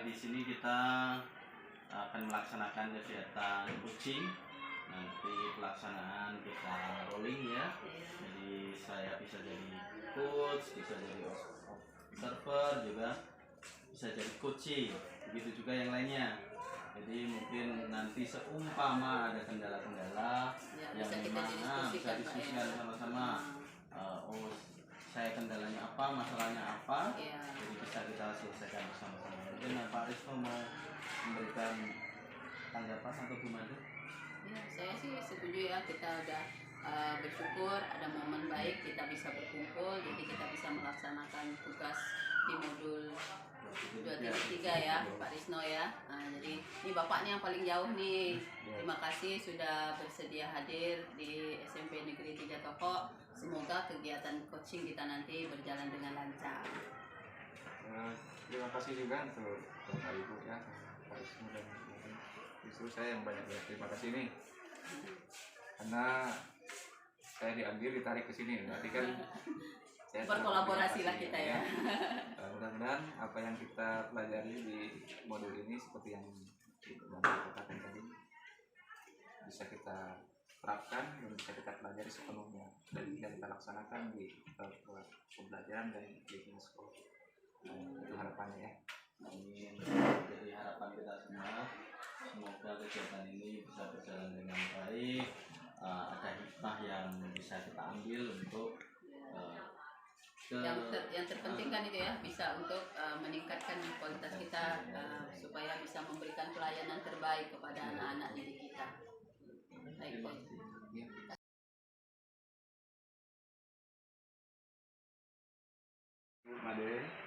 di sini kita akan melaksanakan kegiatan coaching. Nanti pelaksanaan kita rolling ya. Jadi saya bisa jadi coach, bisa jadi observer, juga bisa jadi coaching. Begitu juga yang lainnya. Jadi mungkin nanti seumpama ada kendala-kendala ya, yang memang bisa diskusikan sama-sama. Saya kendalanya apa, masalahnya apa, ya. Jadi bisa kita selesaikan bersama-sama. Mungkin Pak Risno mau memberikan tanggapan atau gimana? Ya, saya sih setuju ya, kita udah bersyukur ada momen baik kita bisa berkumpul, jadi kita bisa melaksanakan tugas di modul 2.3 ya Pak Risno ya. Jadi ini bapaknya yang paling jauh nih. Terima kasih sudah bersedia hadir di SMP Negeri 3 Toko. Semoga kegiatan coaching kita nanti berjalan dengan lancar. Terima kasih juga untuk Bapak Ibu ya, Pak Risno dan justru saya yang banyak terima kasih nih. Karena saya diambil ditarik ke sini, berarti kan saya berkolaborasi lah kita ya. Mudah-mudahan apa yang kita pelajari di modul ini seperti yang Bapak katakan tadi bisa kita terapkan dan bisa kita pelajari sepenuhnya dan bisa kita laksanakan di pembelajaran dan di sekolah. Itu harapannya ya. Amin. Jadi harapan kita semua, semoga kegiatan ini bisa berjalan dengan baik. Ada hikmah yang bisa kita ambil untuk yang terpenting kan itu ya, bisa untuk meningkatkan kualitas kita supaya bisa memberikan pelayanan terbaik kepada anak-anak didik kita. Baik.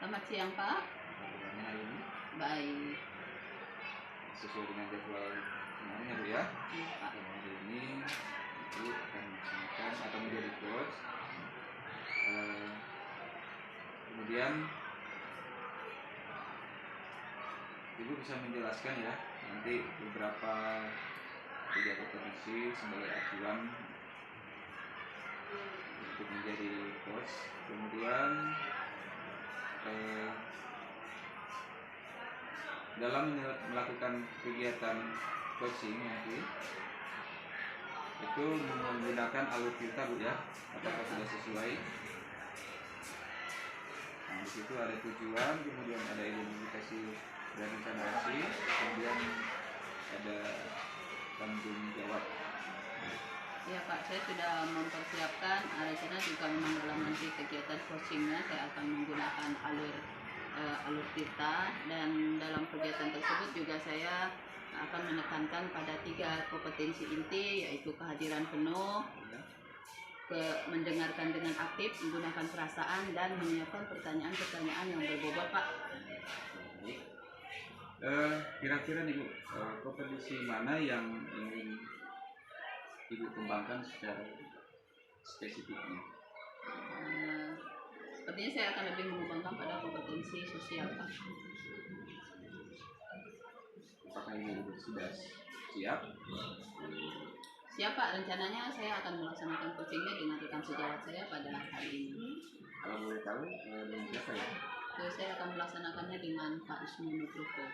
Selamat siang Pak. Baik. Sesuai dengan jadwal kemarin ya Bu ya. Hari ini Ibu akan melaksanakan atau menjadi coach. Kemudian Ibu bisa menjelaskan ya nanti beberapa tiga kompetensi sebagai acuan untuk menjadi coach. Kemudian dalam melakukan kegiatan coaching nanti itu menggunakan alur kita Bu ya, apakah sudah sesuai? Nah, di situ ada tujuan, kemudian ada identifikasi dan rencanaasi, kemudian ada tanggung jawab. Ya Pak, saya sudah mempersiapkan rencana juga memang dalam nanti kegiatan coachingnya saya akan menggunakan alur kita, dan dalam kegiatan tersebut juga saya akan menekankan pada 3 kompetensi inti, yaitu kehadiran penuh, mendengarkan dengan aktif, menggunakan perasaan, dan menyiapkan pertanyaan-pertanyaan yang berbobot Pak. Kira-kira nih Bu, kompetensi mana yang ingin Ibu kembangkan secara spesifiknya? Sepertinya saya akan lebih mengembangkan pada kompetensi sosial Pak. Apakah Ibu sudah siap? Siap Pak, rencananya saya akan melaksanakan coachingnya dengan rekan sejawat saya pada hari ini. Kalau boleh tahu dengan siapa ya? Saya akan melaksanakannya dengan Pak Ismu Nugroho.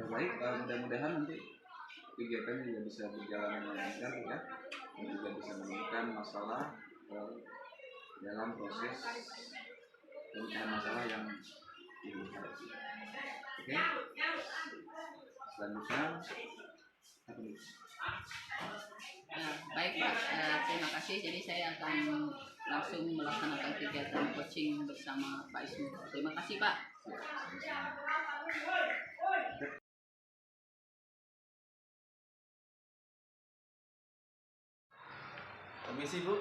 Baik, mudah-mudahan nanti kegiatan juga bisa berjalan dengan lancar ya, dan juga bisa menemukan masalah dalam proses pemecahan masalah yang dihadapi. Oke, selanjutnya baik Pak, terima kasih. Jadi saya akan langsung melaksanakan kegiatan coaching bersama Pak Ismu. Terima kasih Pak. Permisi Bu.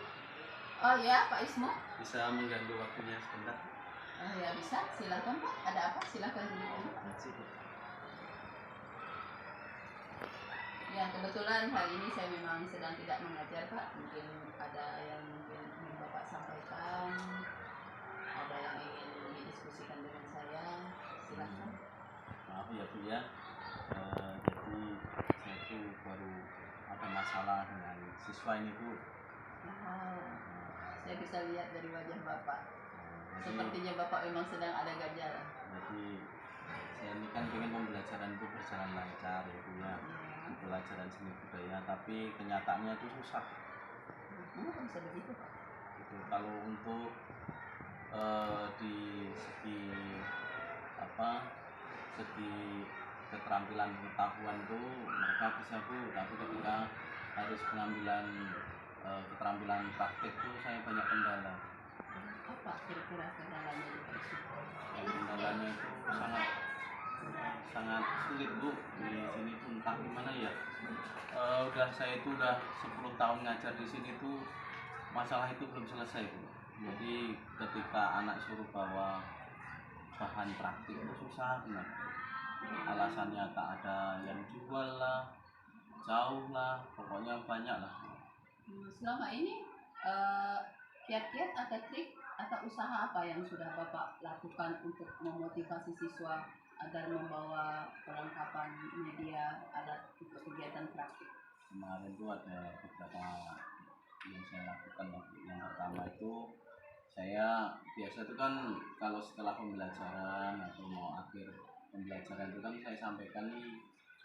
Oh ya Pak Ismu. Bisa mengganggu waktunya sebentar? Ya bisa, silakan Pak. Ada apa? Silakan dulu. Ya kebetulan hari ini saya memang sedang tidak mengajar Pak. Mungkin ada yang ingin Bapak sampaikan, ada yang ingin didiskusikan dengan saya. Silakan. Maaf ya Bu ya. Jadi saya itu baru ada masalah dengan siswa ini Bu. Saya bisa lihat dari wajah Bapak. Sepertinya Bapak memang sedang ada gejala. Jadi saya ini kan pengen pembelajaran itu berjalan lancar ya Bu ya, pelajaran seni budaya, tapi kenyataannya itu susah Kenapa bisa begitu Pak? gitu. Kalau untuk di segi apa, segi keterampilan pengetahuan tuh mereka bisa Bu, tapi ketika harus pengambilan keterampilan praktik tuh saya banyak kendala. Apa kira-kira kendalanya di Pak Isu? Kendalanya itu sangat sangat sulit Bu di sini tuh, entah gimana ya. Udah saya itu udah 10 tahun ngajar di sini tuh masalah itu belum selesai Bu. Jadi ketika anak suruh bawa bahan praktik itu susah benar. Alasannya tak ada yang jual lah, jauh lah, pokoknya banyak lah. Selama ini kiat-kiat atau trik atau usaha apa yang sudah Bapak lakukan untuk memotivasi siswa agar membawa perlengkapan media alat untuk kegiatan praktik? Kemarin tuh ada beberapa yang saya lakukan. Yang pertama itu saya biasa itu kan kalau setelah pembelajaran atau mau akhir pembelajaran itu kan saya sampaikan nih,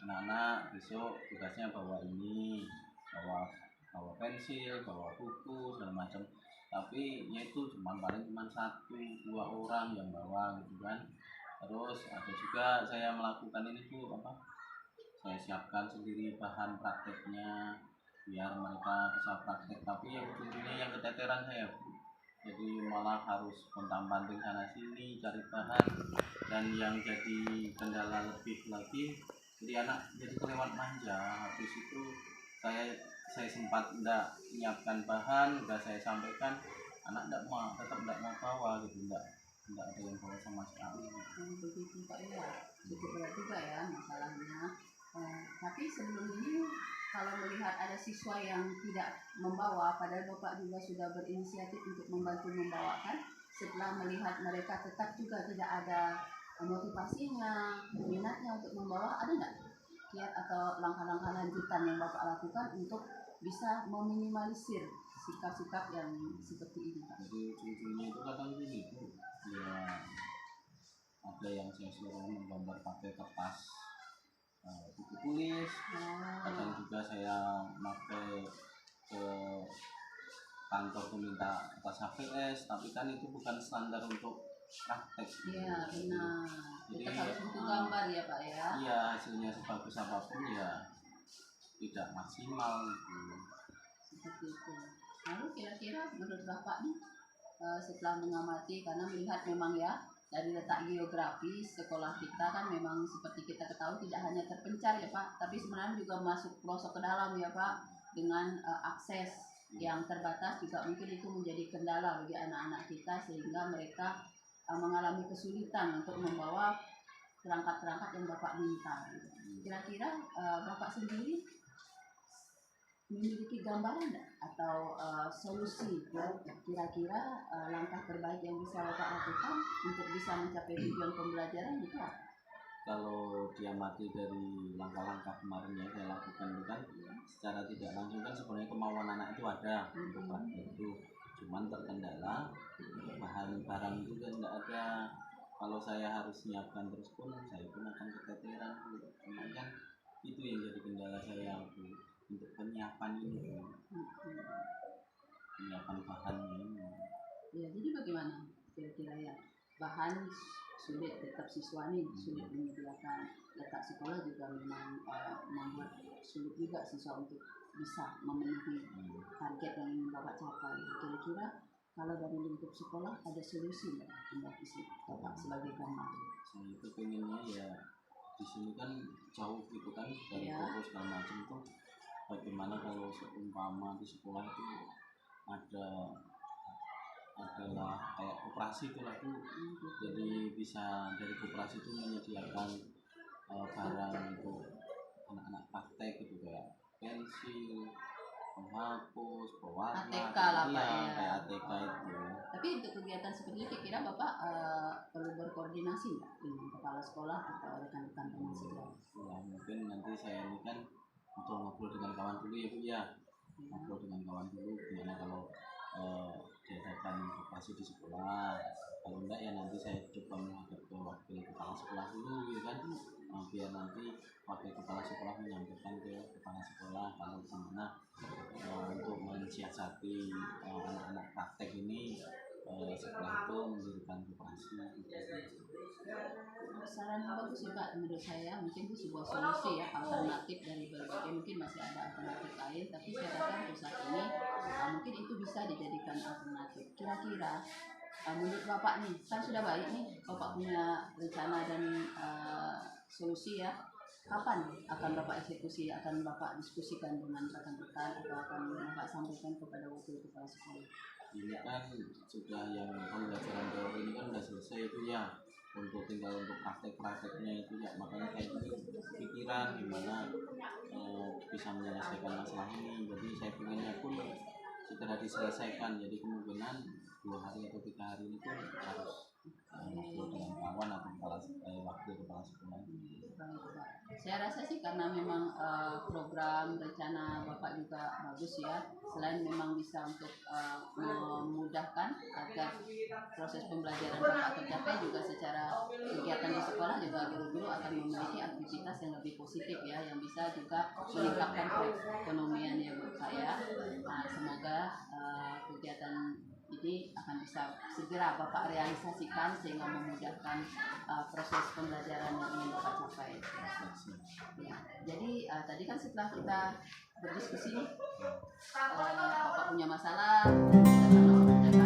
anak-anak besok tugasnya bawa ini, bawa bawa pensil, bawa buku segala macam. Tapi ya itu paling cuma 1-2 orang yang bawa gitu kan. Terus ada juga saya melakukan ini tuh apa, saya siapkan sendiri bahan prakteknya biar mereka bisa praktek, tapi yang ujung-ujungnya yang keteteran saya Bu. Jadi malah harus pontang-panting sana sini cari bahan, dan yang jadi kendala lebih lagi, jadi anak jadi kelewat manja. Habis itu saya sempat enggak menyiapkan bahan, udah saya sampaikan, anak enggak mau, tetap enggak mau bawa gitu, enggak ada yang bawa sama sekali. Begitu Pak ya, cukup berat juga ya masalahnya. Tapi sebelum ini kalau melihat ada siswa yang tidak membawa, padahal Bapak juga sudah berinisiatif untuk membantu membawakan, setelah melihat mereka tetap juga tidak ada motivasinya, minatnya untuk membawa, ada nggak kiat atau langkah-langkah lanjutan yang Bapak lakukan untuk bisa meminimalisir sikap-sikap yang seperti ini Pak? Jadi ujung-ujungnya itu kadang gini tuh ya, ada yang saya suruh menggambar pakai kertas buku tulis, kadang juga saya pakai ke kantor tuh minta kertas HVS, tapi kan itu bukan standar untuk praktek. Iya benar, Jadi kita harus butuh gambar ya Pak ya. iya, hasilnya sebagus apapun ya tidak maksimal gitu. Seperti itu. Lalu kira-kira menurut Bapak nih, setelah mengamati, karena melihat memang ya dari letak geografis sekolah kita kan memang seperti kita ketahui tidak hanya terpencar ya Pak, tapi sebenarnya juga masuk pelosok ke dalam ya Pak, dengan akses yang terbatas juga mungkin itu menjadi kendala bagi anak-anak kita, sehingga mereka mengalami kesulitan untuk membawa perangkat-perangkat yang Bapak minta. Kira-kira Bapak sendiri memiliki gambaran enggak? Atau solusi kira-kira langkah terbaik yang bisa Bapak lakukan untuk bisa mencapai tujuan pembelajaran itu apa? Kalau diamati dari langkah-langkah kemarin yang saya lakukan itu kan secara tidak langsung kan sebenarnya kemauan anak itu ada untuk praktek itu, cuman terkendala bahan barang itu kan tidak ada. Kalau saya harus menyiapkan terus pun saya pun akan keteteran Bu. Cuman kan itu yang jadi kendala saya Bu, untuk penyiapan ini Bu. Penyiapan bahannya ini. Ya, jadi bagaimana kira-kira ya, bahan sulit, tetap siswa nih sulit menyediakan, letak sekolah juga memang membuat sulit juga siswa untuk bisa memenuhi target yang ingin Bapak capai. Kira-kira kalau dari lingkup sekolah ada solusi nggak Mbak Isi, Bapak sebagai gambar? Saya itu pengennya ya di sini kan jauh gitu kan dari toko segala macam tuh, bagaimana kalau seumpama di sekolah itu adalah kayak koperasi itulah tuh, jadi bisa dari koperasi itu menyediakan barang untuk anak-anak praktek gitu, kayak pensil, penghapus, pewarna, ATK lah Pak ya. kayak ATK itu. Tapi untuk kegiatan seperti itu kira-kira Bapak perlu berkoordinasi nggak dengan kepala sekolah atau rekan-rekan teman sejawat? Ya mungkin nanti saya ini kan untuk ngobrol dengan kawan dulu ya Bu ya, ngobrol dengan kawan dulu gimana kalau diadakan operasi di sekolah. Kalau enggak ya nanti saya coba menghadap ke wakil nanti wakil kepala sekolah menyampaikan ke kepala sekolah kalau gimana untuk mensiasati anak-anak praktek ini setelah itu mendirikan koperasi. Saran bagus sih Pak, menurut saya mungkin itu sebuah solusi ya, alternatif dari berbagai, mungkin masih ada alternatif lain, tapi saya rasa untuk saat ini mungkin itu bisa dijadikan alternatif. Kira-kira menurut Bapak nih, kan sudah baik nih Bapak punya rencana dan solusi ya, kapan akan Bapak eksekusi, akan Bapak diskusikan dengan rekan-rekan atau akan Bapak sampaikan kepada wakil kepala sekolah? Ini kan sudah yang pembelajaran teori ini kan sudah selesai itu ya, untuk tinggal untuk praktek-prakteknya itu ya, makanya saya itu pikiran gimana bisa menyelesaikan masalah ini. Jadi saya pengennya pun segera diselesaikan, jadi kemungkinan 2 hari atau 3 hari ini pun harus ngobrol dengan kawan atau wakil kepala sekolah. Saya rasa sih karena memang program rencana Bapak juga bagus ya, selain memang bisa untuk memudahkan agar proses pembelajaran Bapak tercapai, juga secara kegiatan di sekolah juga guru-guru akan memiliki aktivitas yang lebih positif ya, yang bisa juga meningkatkan perekonomian ya Bapak ya. Nah, semoga kegiatan ini akan bisa segera Bapak realisasikan sehingga memudahkan proses pembelajaran yang ingin Bapak capai. Ya, jadi tadi kan setelah kita berdiskusi nih, Bapak punya masalah, kita sama-sama menjaga